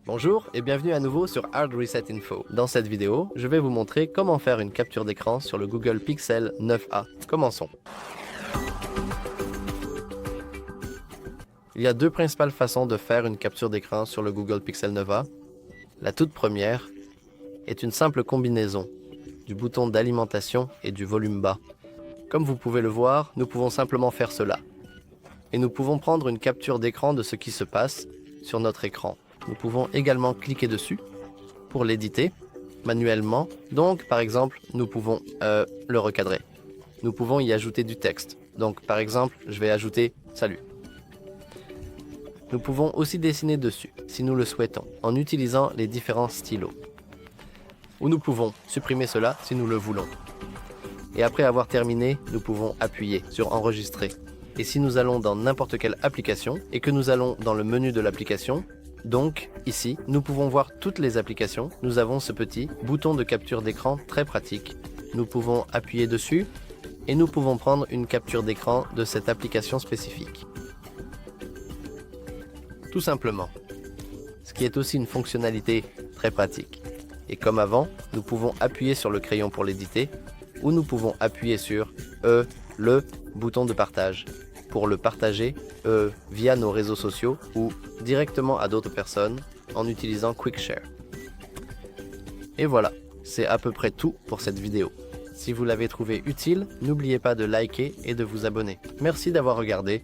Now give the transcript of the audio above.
Bonjour et bienvenue à nouveau sur Hard Reset Info. Dans cette vidéo, je vais vous montrer comment faire une capture d'écran sur le Google Pixel 9a. Commençons. Il y a deux principales façons de faire une capture d'écran sur le Google Pixel 9a. La toute première est une simple combinaison du bouton d'alimentation et du volume bas. Comme vous pouvez le voir, nous pouvons simplement faire cela. Et nous pouvons prendre une capture d'écran de ce qui se passe sur notre écran. Nous pouvons également cliquer dessus pour l'éditer manuellement. Donc, par exemple, nous pouvons le recadrer. Nous pouvons y ajouter du texte. Donc, par exemple, je vais ajouter « Salut ». Nous pouvons aussi dessiner dessus, si nous le souhaitons, en utilisant les différents stylos. Ou nous pouvons supprimer cela si nous le voulons. Et après avoir terminé, nous pouvons appuyer sur « Enregistrer ». Et si nous allons dans n'importe quelle application et que nous allons dans le menu de l'application, donc ici, nous pouvons voir toutes les applications. Nous avons ce petit bouton de capture d'écran très pratique. Nous pouvons appuyer dessus et nous pouvons prendre une capture d'écran de cette application spécifique. Tout simplement. Ce qui est aussi une fonctionnalité très pratique. Et comme avant, nous pouvons appuyer sur le crayon pour l'éditer ou nous pouvons appuyer sur le bouton de partage pour le partager via nos réseaux sociaux ou directement à d'autres personnes en utilisant Quick Share. Et voilà, c'est à peu près tout pour cette vidéo. Si vous l'avez trouvé utile, n'oubliez pas de liker et de vous abonner. Merci d'avoir regardé.